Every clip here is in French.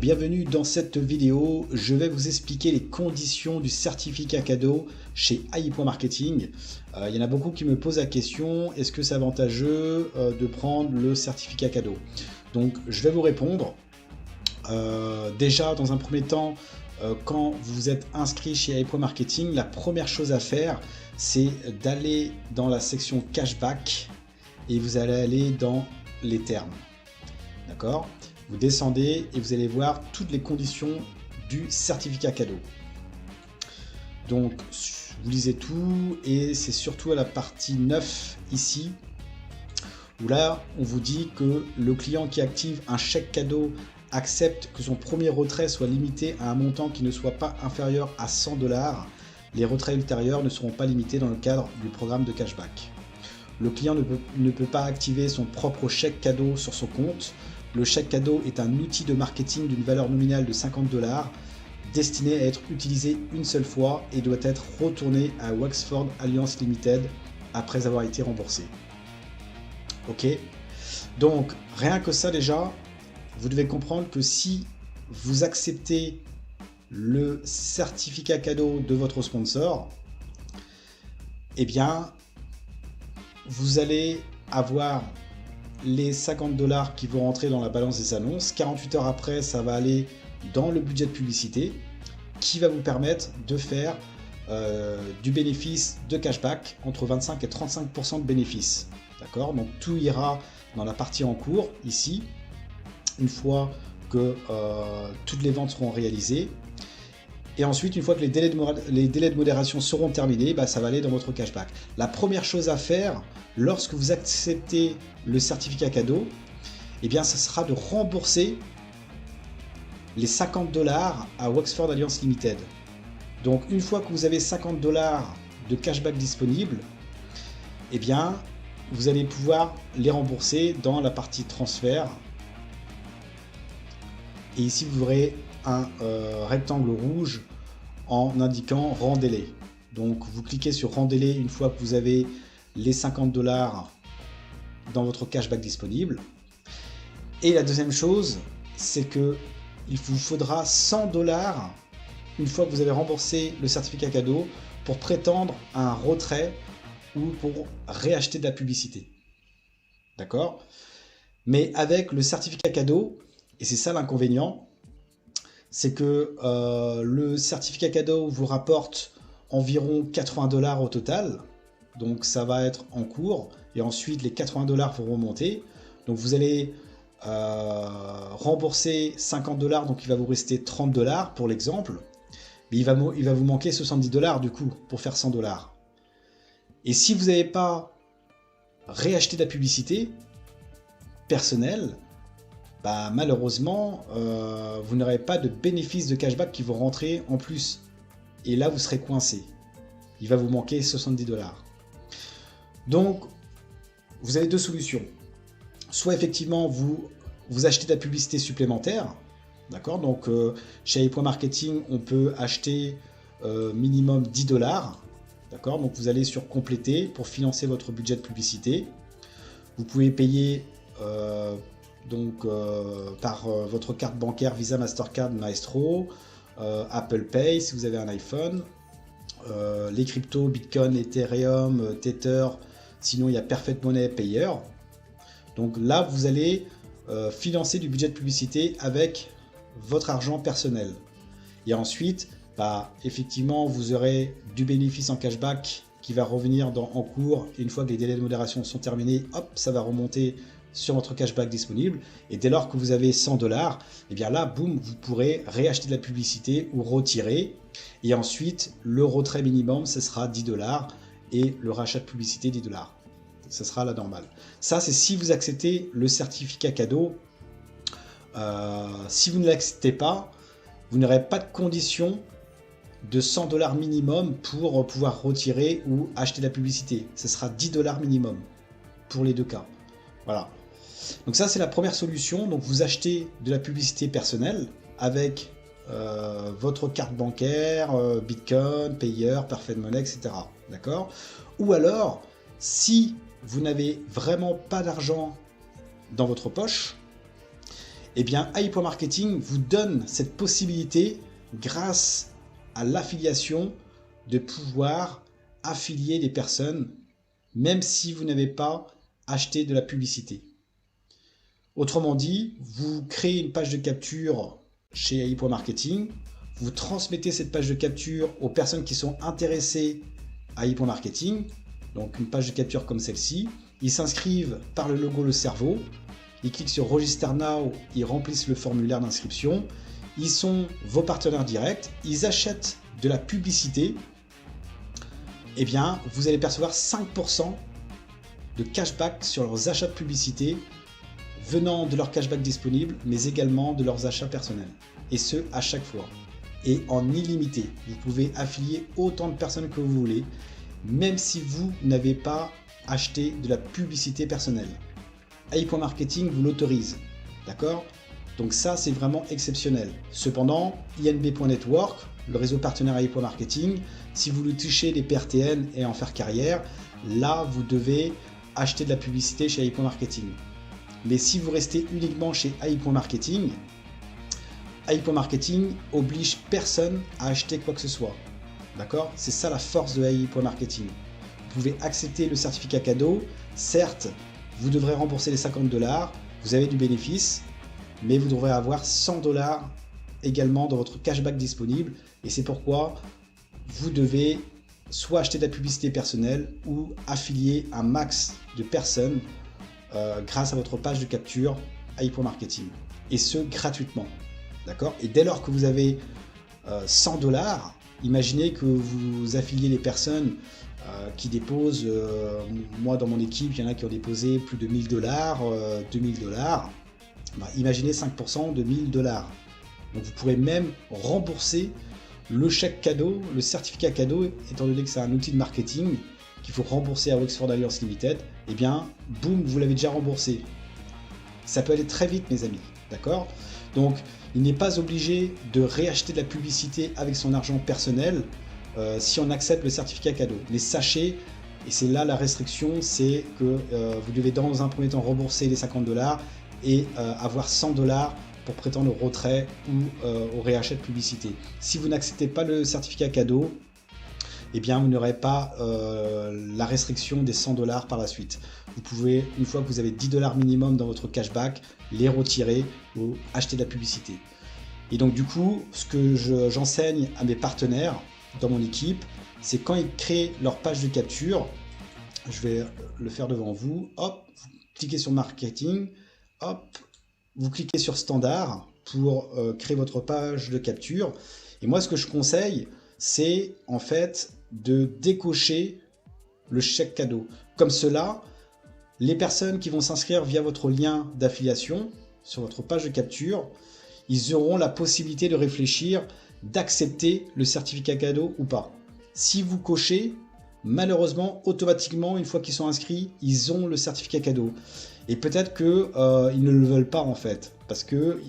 bienvenue dans cette vidéo. Je vais vous expliquer les conditions du certificat cadeau chez AI.marketing. Il y en a beaucoup qui me posent la question, est-ce que c'est avantageux de prendre le certificat cadeau? Donc je vais vous répondre. Déjà dans un premier temps, quand vous êtes inscrit chez AI.marketing, la première chose à faire, c'est d'aller dans la section cashback et vous allez aller dans les termes. D'accord? Vous descendez et vous allez voir toutes les conditions du certificat cadeau. Donc vous lisez tout et c'est surtout à la partie 9 ici où là on vous dit que le client qui active un chèque cadeau accepte que son premier retrait soit limité à un montant qui ne soit pas inférieur à 100 $. Les retraits ultérieurs ne seront pas limités dans le cadre du programme de cashback. Le client ne peut pas activer son propre chèque cadeau sur son compte. Le chèque cadeau est un outil de marketing d'une valeur nominale de 50 $ destiné à être utilisé une seule fois et doit être retourné à Wexford Alliance Limited après avoir été remboursé. Ok, donc rien que ça déjà, vous devez comprendre que si vous acceptez le certificat cadeau de votre sponsor, eh bien vous allez avoir les 50 $ qui vont rentrer dans la balance des annonces. 48 heures après, ça va aller dans le budget de publicité qui va vous permettre de faire du bénéfice de cashback entre 25 et 35% de bénéfice. D'accord? Donc tout ira dans la partie en cours ici, une fois que toutes les ventes seront réalisées. Et ensuite, une fois que les délais de modération seront terminés, ça va aller dans votre cashback. La première chose à faire lorsque vous acceptez le certificat cadeau, eh bien, ça sera de rembourser les 50 $ à Wexford Alliance Limited. Donc, une fois que vous avez 50 $ de cashback disponible, eh bien, vous allez pouvoir les rembourser dans la partie transfert. Et ici, vous aurez un rectangle rouge en indiquant rendez-les. Donc vous cliquez sur rendez-les une fois que vous avez les 50 $ dans votre cashback disponible. Et la deuxième chose, c'est que il vous faudra 100 $ une fois que vous avez remboursé le certificat cadeau pour prétendre à un retrait ou pour réacheter de la publicité. D'accord? Mais avec le certificat cadeau, et c'est ça l'inconvénient, c'est que le certificat cadeau vous rapporte environ 80 $ au total. Donc ça va être en cours et ensuite les 80 $ vont remonter. Donc vous allez rembourser 50 $, donc il va vous rester 30 $ pour l'exemple. Mais il va vous manquer 70 $ du coup pour faire 100 $. Et si vous n'avez pas réacheté de la publicité personnelle, malheureusement, vous n'aurez pas de bénéfices de cashback qui vont rentrer en plus. Et là, vous serez coincé. Il va vous manquer 70 $. Donc, vous avez deux solutions. Soit effectivement, vous achetez de la publicité supplémentaire. D'accord? Donc, chez AI.marketing, on peut acheter minimum 10 $. D'accord? Donc, vous allez sur compléter pour financer votre budget de publicité. Vous pouvez payer par votre carte bancaire Visa, Mastercard, Maestro, Apple Pay si vous avez un iPhone, les cryptos, Bitcoin, Ethereum, Tether, sinon il y a Perfect Money Payer. Donc là vous allez financer du budget de publicité avec votre argent personnel. Et ensuite, effectivement vous aurez du bénéfice en cashback qui va revenir en cours. Et une fois que les délais de modération sont terminés, hop, ça va remonter sur votre cashback disponible. Et dès lors que vous avez 100 $, et bien là, boum, vous pourrez réacheter de la publicité ou retirer. Et ensuite, le retrait minimum, ce sera 10 $ et le rachat de publicité 10 $. Ce sera la normale. Ça, c'est si vous acceptez le certificat cadeau. Si vous ne l'acceptez pas, vous n'aurez pas de condition de 100 $ minimum pour pouvoir retirer ou acheter de la publicité. Ce sera 10 $ minimum pour les deux cas. Voilà. Donc ça, c'est la première solution. Donc vous achetez de la publicité personnelle avec votre carte bancaire, Bitcoin, Payer, Perfect Money, etc. D'accord? Ou alors, si vous n'avez vraiment pas d'argent dans votre poche, Eh bien, AI.marketing vous donne cette possibilité, grâce à l'affiliation, de pouvoir affilier des personnes, même si vous n'avez pas acheté de la publicité. Autrement dit, vous créez une page de capture chez AI.marketing, vous transmettez cette page de capture aux personnes qui sont intéressées à AI.marketing, donc une page de capture comme celle-ci. Ils s'inscrivent par le logo Le Cerveau, ils cliquent sur Register Now, ils remplissent le formulaire d'inscription, ils sont vos partenaires directs, ils achètent de la publicité, et bien vous allez percevoir 5% de cashback sur leurs achats de publicité venant de leur cashback disponible, mais également de leurs achats personnels. Et ce, à chaque fois. Et en illimité. Vous pouvez affilier autant de personnes que vous voulez, même si vous n'avez pas acheté de la publicité personnelle. AI.marketing vous l'autorise. D'accord? Donc ça, c'est vraiment exceptionnel. Cependant, INB.network, le réseau partenaire AI.marketing, si vous voulez toucher les PRTN et en faire carrière, là, vous devez acheter de la publicité chez AI.marketing. Mais si vous restez uniquement chez AI.marketing, AI.marketing oblige personne à acheter quoi que ce soit. D'accord? C'est ça la force de AI.marketing. Vous pouvez accepter le certificat cadeau. Certes, vous devrez rembourser les 50$. Vous avez du bénéfice, mais vous devrez avoir 100$ également dans votre cashback disponible. Et c'est pourquoi vous devez soit acheter de la publicité personnelle ou affilier un max de personnes grâce à votre page de capture AI.marketing, et ce gratuitement. D'accord? Et dès lors que vous avez 100$, imaginez que vous affiliez les personnes qui déposent, moi dans mon équipe, il y en a qui ont déposé plus de 1000$, 2000$, bah, imaginez 5% de 1000$. Donc vous pourrez même rembourser le chèque cadeau, le certificat cadeau, étant donné que c'est un outil de marketing qu'il faut rembourser à Wexford Alliance Limited, et bien, boum, vous l'avez déjà remboursé. Ça peut aller très vite, mes amis, d'accord? Donc, il n'est pas obligé de réacheter de la publicité avec son argent personnel si on accepte le certificat cadeau. Mais sachez, et c'est là la restriction, c'est que vous devez dans un premier temps rembourser les 50$ et avoir 100$ pour prétendre au retrait ou au réachat de publicité. Si vous n'acceptez pas le certificat cadeau, eh bien vous n'aurez pas la restriction des 100$ par la suite. Vous pouvez, une fois que vous avez 10$ minimum dans votre cashback, les retirer ou acheter de la publicité. Et donc du coup, ce que j'enseigne à mes partenaires dans mon équipe, c'est quand ils créent leur page de capture, je vais le faire devant vous, hop, vous cliquez sur marketing, hop, vous cliquez sur standard pour créer votre page de capture. Et moi, ce que je conseille, c'est en fait de décocher le chèque cadeau. Comme cela, les personnes qui vont s'inscrire via votre lien d'affiliation sur votre page de capture, ils auront la possibilité de réfléchir, d'accepter le certificat cadeau ou pas. Si vous cochez, malheureusement, automatiquement, une fois qu'ils sont inscrits, ils ont le certificat cadeau. Et peut-être qu'ils ne le veulent pas en fait, parce que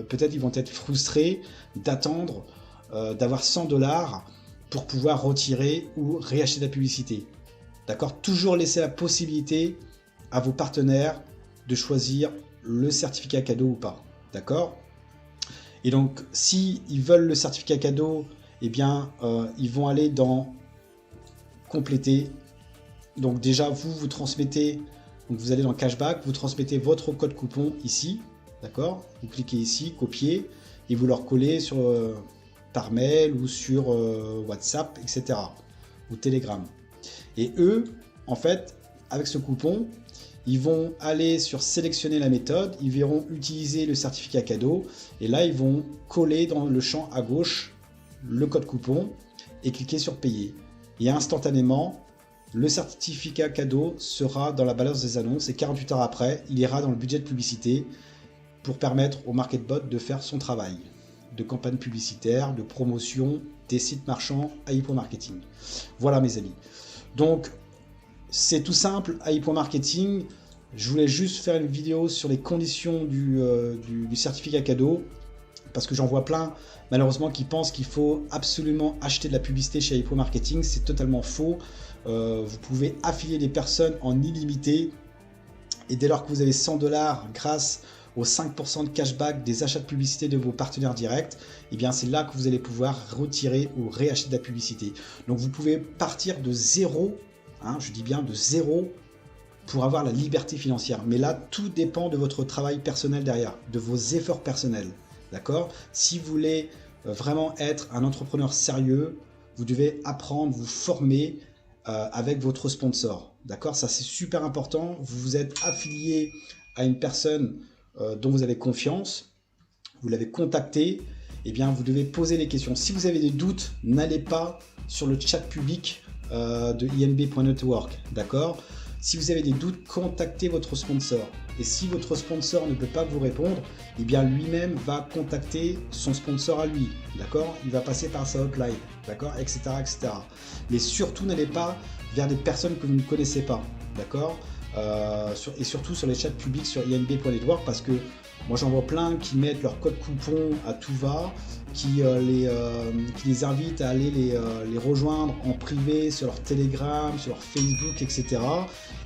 peut-être ils vont être frustrés d'attendre d'avoir 100$ pour pouvoir retirer ou réacheter de la publicité. D'accord? Toujours laisser la possibilité à vos partenaires de choisir le certificat cadeau ou pas. D'accord? Et donc, si ils veulent le certificat cadeau, eh bien, ils vont aller dans compléter. Donc déjà, vous transmettez, donc vous allez dans cashback, vous transmettez votre code coupon ici, d'accord? Vous cliquez ici, copier, et vous leur collez sur par mail ou sur WhatsApp, etc. ou Telegram. Et eux, en fait, avec ce coupon, ils vont aller sur sélectionner la méthode, ils verront utiliser le certificat cadeau, et là, ils vont coller dans le champ à gauche le code coupon et cliquer sur payer. Et instantanément, le certificat cadeau sera dans la balance des annonces et 48 heures après, il ira dans le budget de publicité pour permettre au MarketBot de faire son travail de campagne publicitaire, de promotion des sites marchands AI.marketing. Voilà mes amis. Donc, c'est tout simple, AI.marketing. Je voulais juste faire une vidéo sur les conditions du certificat cadeau, parce que j'en vois plein, malheureusement, qui pensent qu'il faut absolument acheter de la publicité chez AI.marketing. C'est totalement faux. Vous pouvez affilier des personnes en illimité, et dès lors que vous avez 100$ grâce aux 5% de cashback des achats de publicité de vos partenaires directs, et bien c'est là que vous allez pouvoir retirer ou réacheter de la publicité. Donc vous pouvez partir de zéro, hein, je dis bien de zéro, pour avoir la liberté financière. Mais là, tout dépend de votre travail personnel derrière, de vos efforts personnels. D'accord? Si vous voulez vraiment être un entrepreneur sérieux, vous devez apprendre, vous former avec votre sponsor. D'accord? Ça, c'est super important. Vous vous êtes affilié à une personne dont vous avez confiance, vous l'avez contacté, eh bien, vous devez poser les questions. Si vous avez des doutes, n'allez pas sur le chat public de inb.network. D'accord? Si vous avez des doutes, contactez votre sponsor. Et si votre sponsor ne peut pas vous répondre, eh bien lui-même va contacter son sponsor à lui. D'accord? Il va passer par sa hotline. D'accord? Etc., etc. Mais surtout, n'allez pas vers des personnes que vous ne connaissez pas. D'accord? Et surtout sur les chats publics sur inb.network, parce que moi j'en vois plein qui mettent leur code coupon à tout va, qui les invitent à aller les rejoindre en privé sur leur Telegram, sur leur Facebook, etc.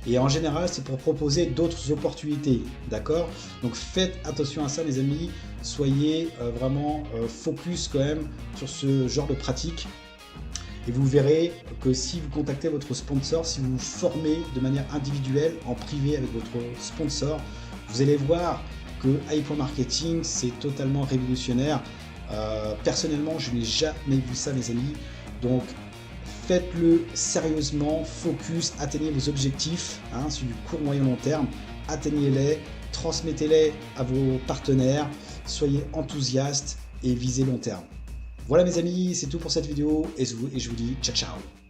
Et en général, c'est pour proposer d'autres opportunités, d'accord? Donc faites attention à ça, les amis. Soyez vraiment focus quand même sur ce genre de pratique. Et vous verrez que si vous contactez votre sponsor, si vous vous formez de manière individuelle, en privé avec votre sponsor, vous allez voir que Hypermarketing, c'est totalement révolutionnaire. Personnellement, je n'ai jamais vu ça, mes amis. Donc, faites-le sérieusement, focus, atteignez vos objectifs, hein, sur du court, moyen, long terme. Atteignez-les, transmettez-les à vos partenaires, soyez enthousiastes et visez long terme. Voilà mes amis, c'est tout pour cette vidéo et je vous dis ciao ciao.